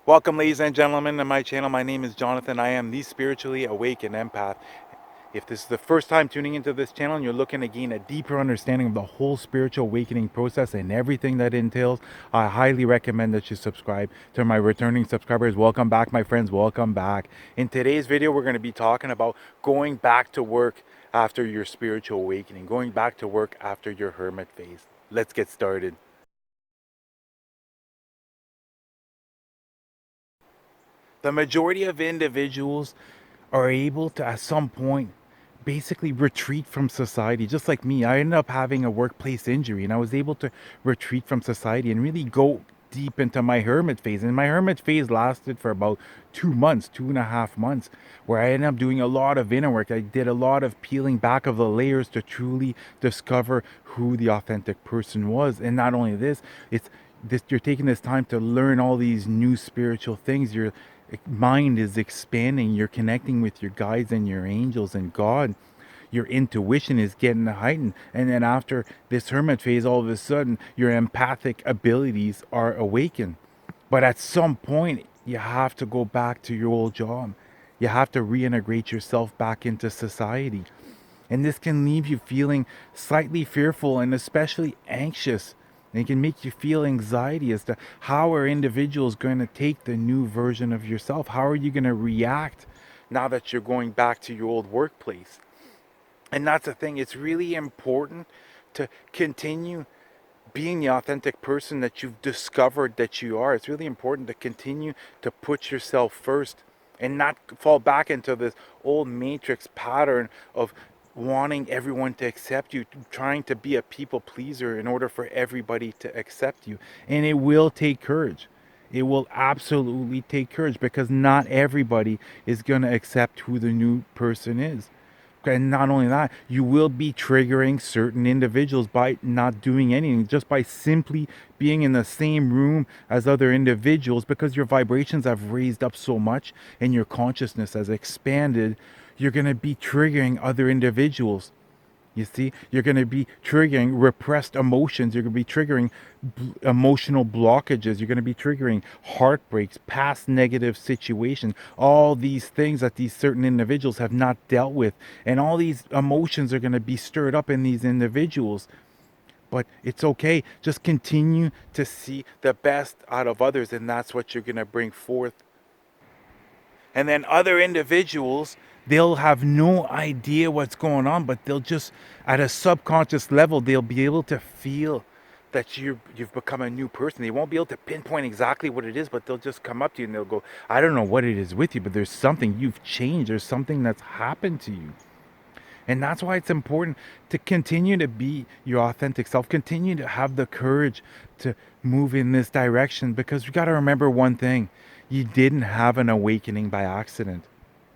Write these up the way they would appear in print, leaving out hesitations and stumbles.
Welcome, ladies and gentlemen, to my channel. My name is Jonathan. I am the spiritually awakened empath. If this is the first time tuning into this channel and you're looking to gain a deeper understanding of the whole spiritual awakening process and everything that entails, I highly recommend that you subscribe. To my returning subscribers, welcome back, my friends. Welcome back. In today's video, we're going to be talking about going back to work after your spiritual awakening, going back to work after your hermit phase. Let's get started. The majority of individuals are able to, at some point, basically retreat from society. Just like me, I ended up having a workplace injury and I was able to retreat from society and really go deep into my hermit phase. And my hermit phase lasted for about 2 months, 2.5 months, where I ended up doing a lot of inner work. I did a lot of peeling back of the layers to truly discover who the authentic person was. And not only this, it's this, you're taking this time to learn all these new spiritual things. Your mind is expanding. You're connecting with your guides and your angels and God. Your intuition is getting heightened. And then after this hermit phase, all of a sudden, your empathic abilities are awakened. But at some point, you have to go back to your old job. You have to reintegrate yourself back into society. And this can leave you feeling slightly fearful and especially anxious. And it can make you feel anxiety as to how are individuals going to take the new version of yourself? How are you going to react now that you're going back to your old workplace? And that's the thing, it's really important to continue being the authentic person that you've discovered that you are. It's really important to continue to put yourself first and not fall back into this old matrix pattern of wanting everyone to accept you, trying to be a people pleaser in order for everybody to accept you. And it will take courage. It will absolutely take courage because not everybody is going to accept who the new person is. And not only that, you will be triggering certain individuals by not doing anything, just by simply being in the same room as other individuals, because your vibrations have raised up so much and your consciousness has expanded. You're going to be triggering other individuals. You see, you're going to be triggering repressed emotions. You're going to be triggering emotional blockages. You're going to be triggering heartbreaks, past negative situations, all these things that these certain individuals have not dealt with. And all these emotions are going to be stirred up in these individuals. But it's okay. Just continue to see the best out of others, and that's what you're going to bring forth. And then other individuals, they'll have no idea what's going on, but they'll just, at a subconscious level, they'll be able to feel that you've become a new person. They won't be able to pinpoint exactly what it is, but they'll just come up to you and they'll go, I don't know what it is with you, but there's something, you've changed. There's something that's happened to you. And that's why it's important to continue to be your authentic self, continue to have the courage to move in this direction, because you got to remember one thing: you didn't have an awakening by accident.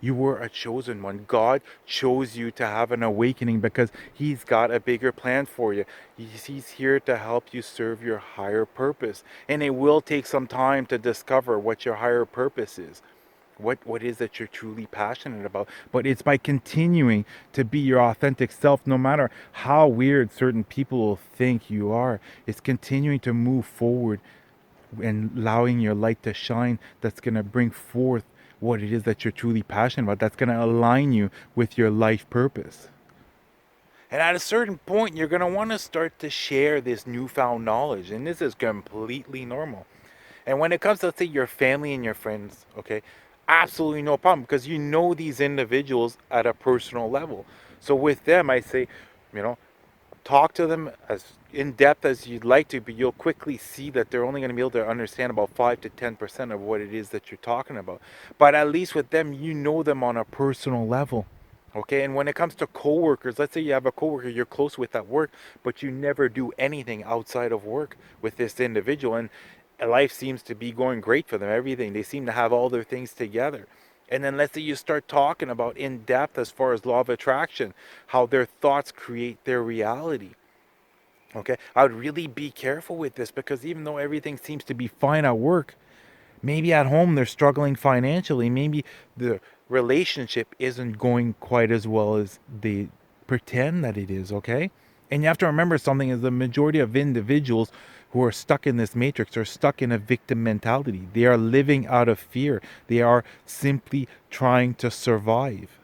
You were a chosen one. God chose you to have an awakening because He's got a bigger plan for you. He's here to help you serve your higher purpose. And it will take some time to discover what your higher purpose is, what is that you're truly passionate about. But it's by continuing to be your authentic self, no matter how weird certain people will think you are. It's continuing to move forward and allowing your light to shine, that's going to bring forth what it is that you're truly passionate about, that's going to align you with your life purpose. And at a certain point, you're going to want to start to share this newfound knowledge, and this is completely normal. And when it comes to, let's say, your family and your friends, okay, absolutely no problem, because you know these individuals at a personal level. So with them, I say, you know, talk to them as in depth as you'd like to, but you'll quickly see that they're only going to be able to understand about 5 to 10% of what it is that you're talking about. But at least with them, you know them on a personal level. Okay, and when it comes to coworkers, let's say you have a coworker you're close with at work, but you never do anything outside of work with this individual, and life seems to be going great for them. Everything, they seem to have all their things together. And then let's say you start talking about in depth as far as law of attraction, how their thoughts create their reality. Okay, I would really be careful with this, because even though everything seems to be fine at work, maybe at home they're struggling financially. Maybe the relationship isn't going quite as well as they pretend that it is, okay? And you have to remember something: is the majority of individuals who are stuck in this matrix are stuck in a victim mentality. They are living out of fear. They are simply trying to survive.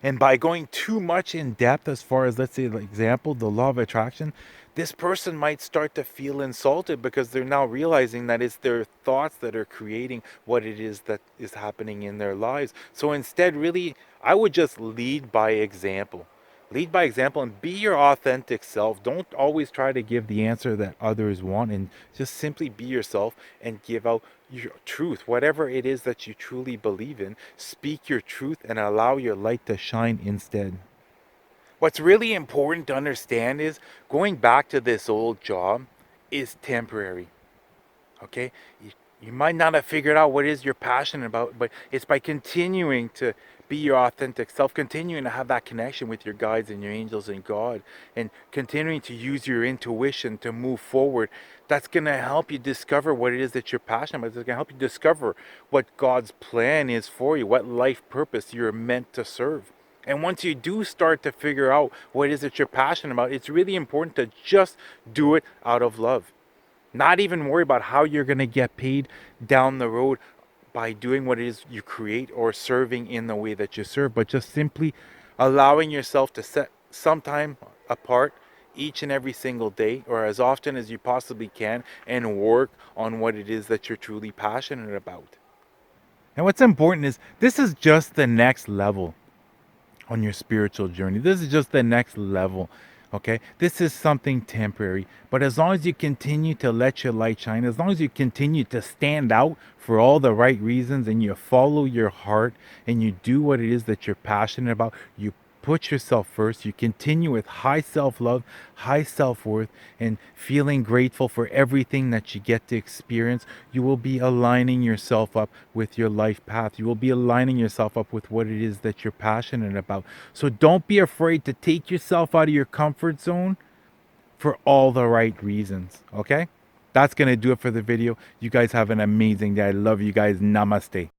And by going too much in depth, as far as, let's say, the example, the law of attraction, this person might start to feel insulted because they're now realizing that it's their thoughts that are creating what it is that is happening in their lives. So instead, really, I would just lead by example. Lead by example and be your authentic self. Don't always try to give the answer that others want, and just simply be yourself and give out your truth. Whatever it is that you truly believe in, speak your truth and allow your light to shine instead. What's really important to understand is going back to this old job is temporary. Okay, you might not have figured out what it is you're passionate about, but it's by continuing to be your authentic self, continuing to have that connection with your guides and your angels and God, and continuing to use your intuition to move forward. That's going to help you discover what it is that you're passionate about. It's going to help you discover what God's plan is for you, what life purpose you're meant to serve. And once you do start to figure out what it is that you're passionate about, it's really important to just do it out of love. Not even worry about how you're going to get paid down the road by doing what it is you create or serving in the way that you serve, but just simply allowing yourself to set some time apart each and every single day, or as often as you possibly can, and work on what it is that you're truly passionate about. And what's important is this is just the next level on your spiritual journey. This is just the next level. Okay, this is something temporary, but as long as you continue to let your light shine, as long as you continue to stand out for all the right reasons, and you follow your heart and you do what it is that you're passionate about, you put yourself first, you continue with high self-love, high self-worth, and feeling grateful for everything that you get to experience, you will be aligning yourself up with your life path. You will be aligning yourself up with what it is that you're passionate about. So don't be afraid to take yourself out of your comfort zone for all the right reasons. Okay, that's gonna do it for the video. You guys have an amazing day. I love you guys. Namaste.